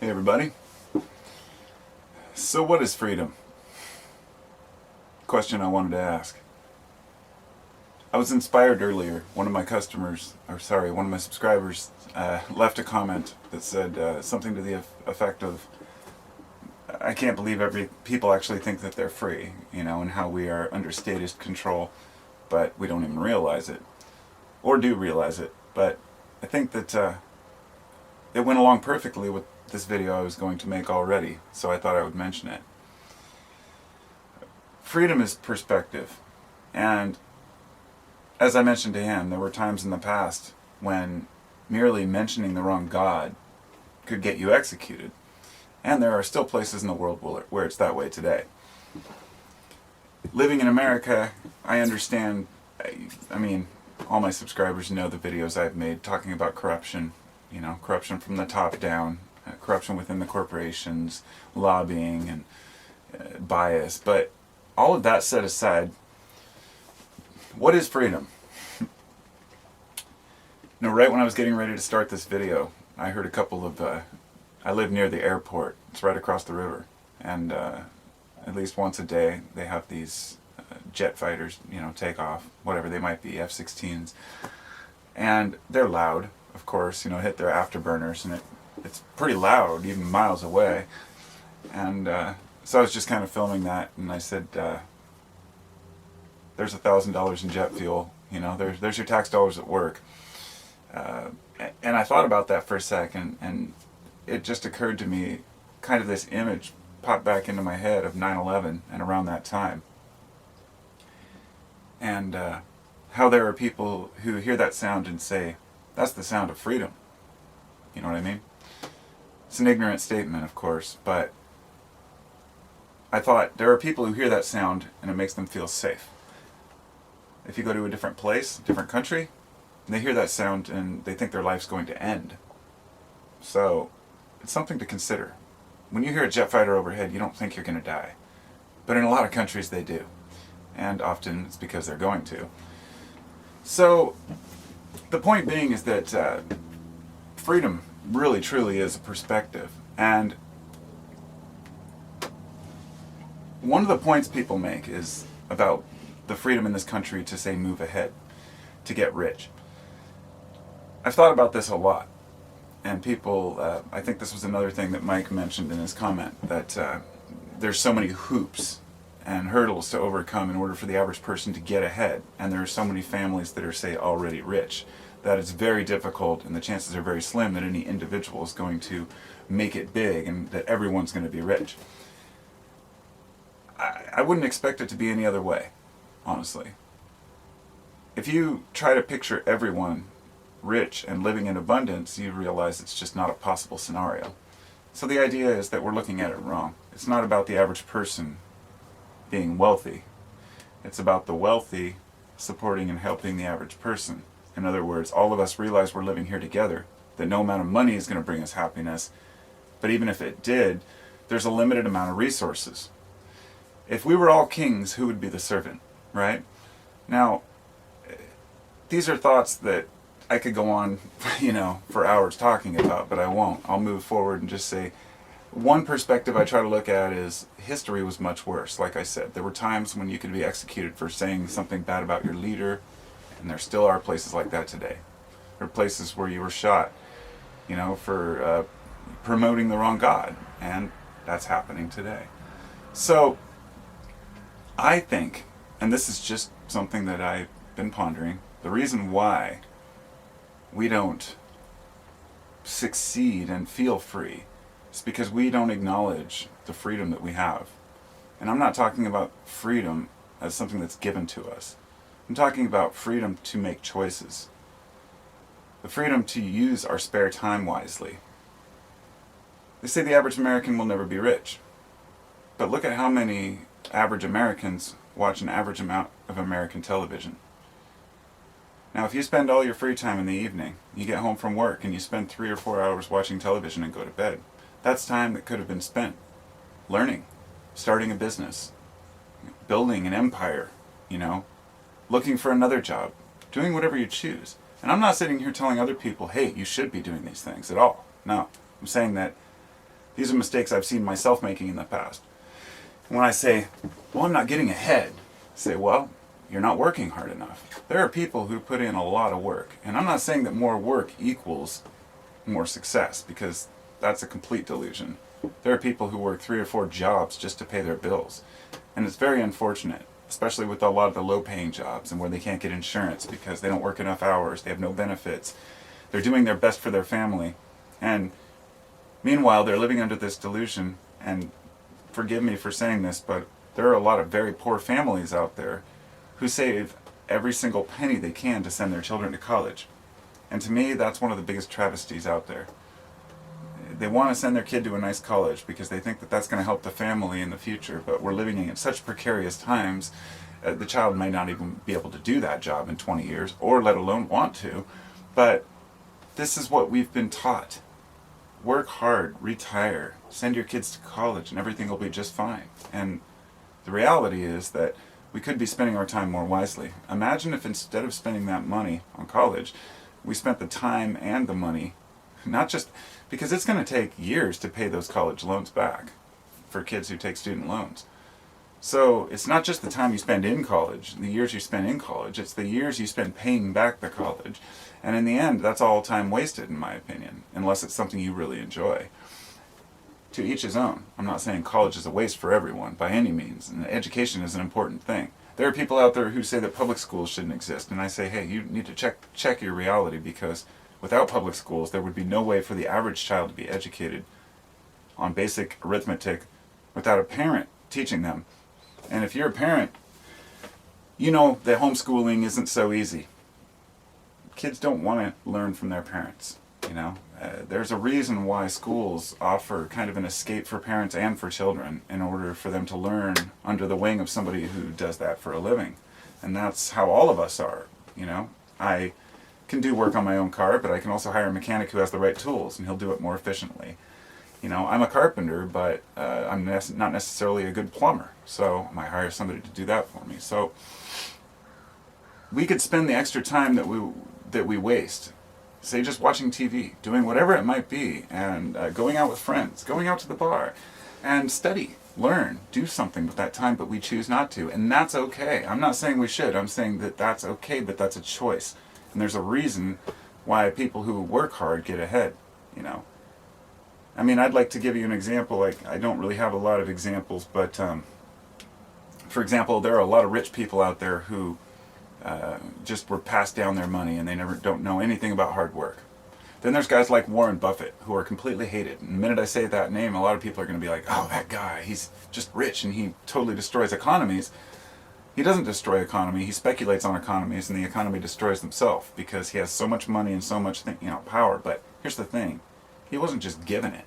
Hey everybody. So what is freedom? Question I wanted to ask. I was inspired earlier. One of my subscribers left a comment that said something to the effect of, I can't believe people actually think that they're free, and how we are under statist control, but we don't even realize it. Or do realize it. But I think that it went along perfectly with this video I was going to make already, so I thought I would mention it. Freedom is perspective, and as I mentioned to him, there were times in the past when merely mentioning the wrong God could get you executed, and there are still places in the world where it's that way today. Living in America, I understand, all my subscribers know the videos I've made talking about corruption, corruption from the top down, corruption within the corporations, lobbying, and bias. But all of that set aside, what is freedom? Right when I was getting ready to start this video, I heard a couple of, I live near the airport, it's right across the river, and at least once a day they have these jet fighters, take off, whatever they might be, F-16s, and they're loud, of course, hit their afterburners, and it's pretty loud, even miles away. And so I was just kind of filming that, and I said, there's $1,000 in jet fuel, there's your tax dollars at work. And I thought about that for a second, and it just occurred to me, kind of this image popped back into my head of 9/11 and around that time. And how there are people who hear that sound and say, that's the sound of freedom. You know what I mean? It's an ignorant statement, of course, but I thought there are people who hear that sound and it makes them feel safe. If you go to a different place, different country, and they hear that sound and they think their life's going to end. So it's something to consider. When you hear a jet fighter overhead, you don't think you're going to die. But in a lot of countries they do. And often it's because they're going to. So the point being is that freedom really truly is a perspective. And one of the points people make is about the freedom in this country to, say, move ahead, to get rich. I've thought about this a lot. And people, I think this was another thing that Mike mentioned in his comment, that there's so many hoops and hurdles to overcome in order for the average person to get ahead. And there are so many families that are, say, already rich, that it's very difficult, and the chances are very slim that any individual is going to make it big and that everyone's going to be rich. I wouldn't expect it to be any other way, honestly. If you try to picture everyone rich and living in abundance, you realize it's just not a possible scenario. So the idea is that we're looking at it wrong. It's not about the average person being wealthy. It's about the wealthy supporting and helping the average person. In other words, all of us realize we're living here together, that no amount of money is going to bring us happiness, but even if it did, there's a limited amount of resources. If we were all kings, who would be the servant, right? Now, these are thoughts that I could go on, for hours talking about, but I won't. I'll move forward and just say, one perspective I try to look at is history was much worse. Like I said, there were times when you could be executed for saying something bad about your leader, and there still are places like that today. There are places where you were shot, for promoting the wrong God, and that's happening today. So, I think, and this is just something that I've been pondering, the reason why we don't succeed and feel free is because we don't acknowledge the freedom that we have. And I'm not talking about freedom as something that's given to us. I'm talking about freedom to make choices. The freedom to use our spare time wisely. They say the average American will never be rich. But look at how many average Americans watch an average amount of American television. Now, if you spend all your free time in the evening, you get home from work and you spend 3 or 4 hours watching television and go to bed, that's time that could have been spent learning, starting a business, building an empire, looking for another job, doing whatever you choose. And I'm not sitting here telling other people, hey, you should be doing these things at all. No, I'm saying that These are mistakes I've seen myself making in the past. When I say, well, I'm not getting ahead, I say, well, you're not working hard enough. There are people who put in a lot of work. And I'm not saying that more work equals more success, because that's a complete delusion. There are people who work 3 or 4 jobs just to pay their bills. And it's very unfortunate, especially with a lot of the low-paying jobs and where they can't get insurance because they don't work enough hours, they have no benefits. They're doing their best for their family. And meanwhile, they're living under this delusion, and forgive me for saying this, but there are a lot of very poor families out there who save every single penny they can to send their children to college. And to me, that's one of the biggest travesties out there. They want to send their kid to a nice college because they think that that's going to help the family in the future, but we're living in such precarious times, the child might not even be able to do that job in 20 years, or let alone want to. But this is what we've been taught. Work hard, retire, send your kids to college, and everything will be just fine. And the reality is that we could be spending our time more wisely. Imagine if instead of spending that money on college, we spent the time and the money, not just because it's going to take years to pay those college loans back for kids who take student loans. So it's not just the time you spend in college, the years you spend in college, it's the years you spend paying back the college. And in the end, that's all time wasted, in my opinion, unless it's something you really enjoy. To each his own. I'm not saying college is a waste for everyone, by any means, and education is an important thing. There are people out there who say that public schools shouldn't exist, and I say, hey, you need to check your reality, because without public schools, there would be no way for the average child to be educated on basic arithmetic without a parent teaching them. And if you're a parent, you know that homeschooling isn't so easy. Kids don't want to learn from their parents, you know. There's a reason why schools offer kind of an escape for parents and for children in order for them to learn under the wing of somebody who does that for a living. And that's how all of us are, you know. I can do work on my own car, but I can also hire a mechanic who has the right tools, and he'll do it more efficiently. You know, I'm a carpenter, but I'm not necessarily a good plumber, so I might hire somebody to do that for me. So we could spend the extra time that we waste, say just watching TV, doing whatever it might be, and going out with friends, going out to the bar, and study, learn, do something with that time, but we choose not to, and that's okay. I'm not saying we should, I'm saying that that's okay, but that's a choice. And there's a reason why people who work hard get ahead, you know. I mean, I'd like to give you an example. Like, I don't really have a lot of examples, but for example, there are a lot of rich people out there who just were passed down their money and they don't know anything about hard work. Then there's guys like Warren Buffett who are completely hated. And the minute I say that name, a lot of people are going to be like, oh, that guy, he's just rich and he totally destroys economies. He doesn't destroy economy, he speculates on economies, and the economy destroys himself because he has so much money and so much power. But here's the thing, he wasn't just given it.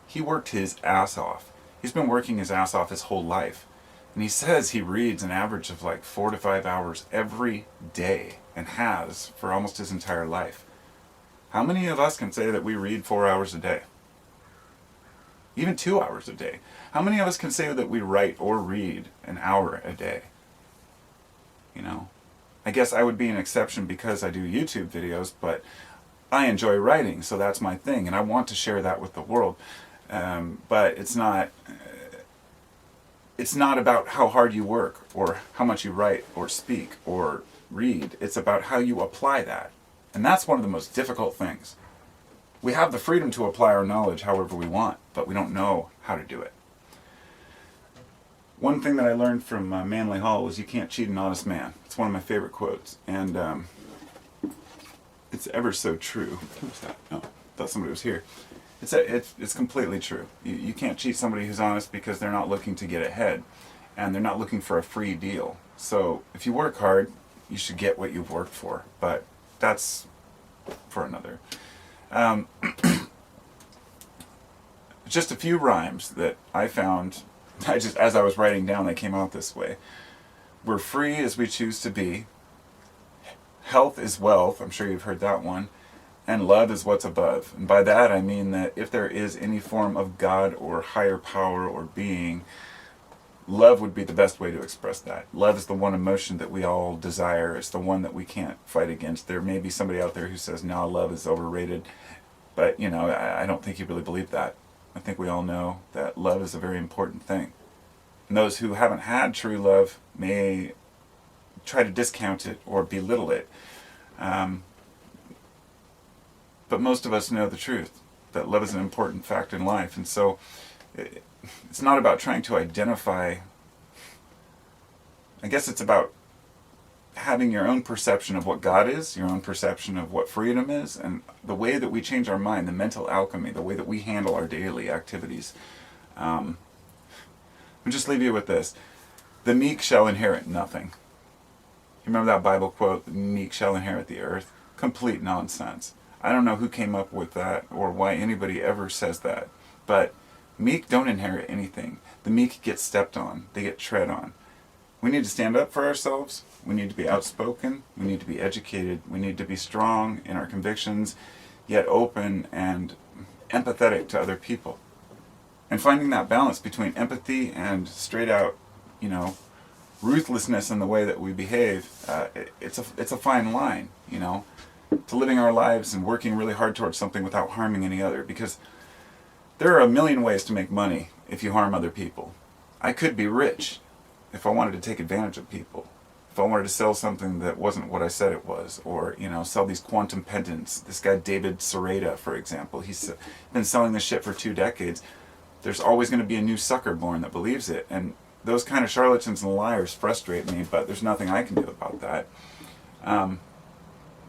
He worked his ass off. He's been working his ass off his whole life. And he says he reads an average of like 4 to 5 hours every day, and has for almost his entire life. How many of us can say that we read 4 hours a day? Even 2 hours a day. How many of us can say that we write or read an hour a day? You know, I guess I would be an exception because I do YouTube videos, but I enjoy writing, so that's my thing, and I want to share that with the world. But it's not about how hard you work or how much you write or speak or read. It's about how you apply that. And that's one of the most difficult things. We have the freedom to apply our knowledge however we want, but we don't know how to do it. One thing that I learned from Manly Hall was you can't cheat an honest man. It's one of my favorite quotes. And it's ever so true. Who's that? Oh, I thought somebody was here. It's completely true. You can't cheat somebody who's honest because they're not looking to get ahead. And they're not looking for a free deal. So if you work hard, you should get what you've worked for. But that's for another. Just a few rhymes that I found, as I was writing down, they came out this way. We're free as we choose to be. Health is wealth. I'm sure you've heard that one. And love is what's above. And by that I mean that if there is any form of God or higher power or being, love would be the best way to express that. Love is the one emotion that we all desire. It's the one that we can't fight against. There may be somebody out there who says, no, love is overrated. But, I don't think you really believe that. I think we all know that love is a very important thing. And those who haven't had true love may try to discount it or belittle it. But most of us know the truth, that love is an important factor in life. And so it's not about trying to identify. I guess it's about having your own perception of what God is, your own perception of what freedom is, and the way that we change our mind, the mental alchemy, the way that we handle our daily activities. I'll just leave you with this. The meek shall inherit nothing. You remember that Bible quote, the meek shall inherit the earth? Complete nonsense. I don't know who came up with that or why anybody ever says that. But meek don't inherit anything. The meek get stepped on. They get tread on. We need to stand up for ourselves. We need to be outspoken. We need to be educated. We need to be strong in our convictions, yet open and empathetic to other people. And finding that balance between empathy and straight out, ruthlessness in the way that we behave, it's a fine line, to living our lives and working really hard towards something without harming any other. Because there are a million ways to make money if you harm other people. I could be rich if I wanted to take advantage of people. If I wanted to sell something that wasn't what I said it was, or sell these quantum pendants. This guy David Sereda, for example, he's been selling this shit for 2 decades. There's always going to be a new sucker born that believes it, and those kind of charlatans and liars frustrate me, but there's nothing I can do about that.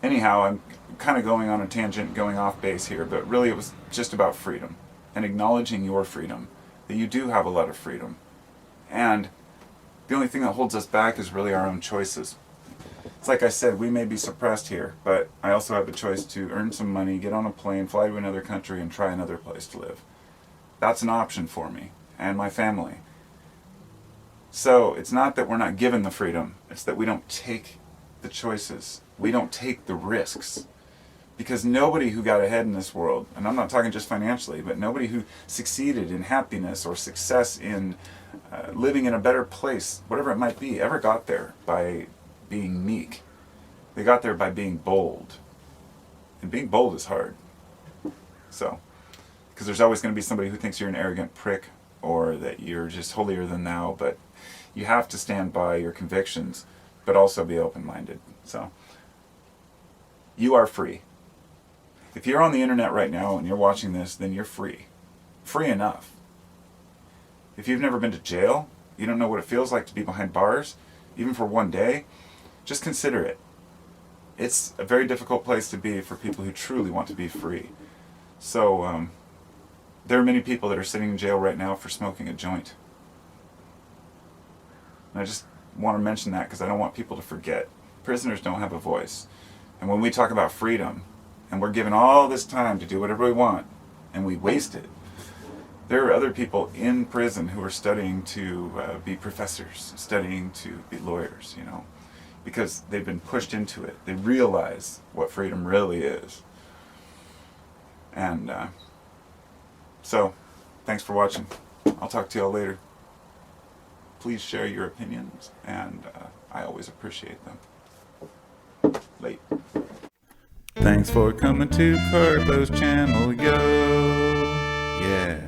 Anyhow, I'm kind of going on a tangent, going off base here, but really it was just about freedom and acknowledging your freedom, that you do have a lot of freedom. And the only thing that holds us back is really our own choices. It's like I said, we may be suppressed here, but I also have the choice to earn some money, get on a plane, fly to another country, and try another place to live. That's an option for me and my family. So it's not that we're not given the freedom, it's that we don't take the choices. We don't take the risks. Because nobody who got ahead in this world, and I'm not talking just financially, but nobody who succeeded in happiness or success in living in a better place, whatever it might be, ever got there by being meek. They got there by being bold. And being bold is hard. So, because there's always going to be somebody who thinks you're an arrogant prick or that you're just holier than thou, but you have to stand by your convictions, but also be open-minded. So, you are free. If you're on the internet right now and you're watching this, then you're free. Free enough. If you've never been to jail, you don't know what it feels like to be behind bars, even for one day, just consider it. It's a very difficult place to be for people who truly want to be free. So, there are many people that are sitting in jail right now for smoking a joint. And I just want to mention that because I don't want people to forget. Prisoners don't have a voice. And when we talk about freedom, and we're given all this time to do whatever we want, and we waste it, there are other people in prison who are studying to be professors, studying to be lawyers, because they've been pushed into it. They realize what freedom really is. And so, thanks for watching. I'll talk to y'all later. Please share your opinions, and I always appreciate them. Late. Thanks for coming to Carbo's channel, yo. Yeah.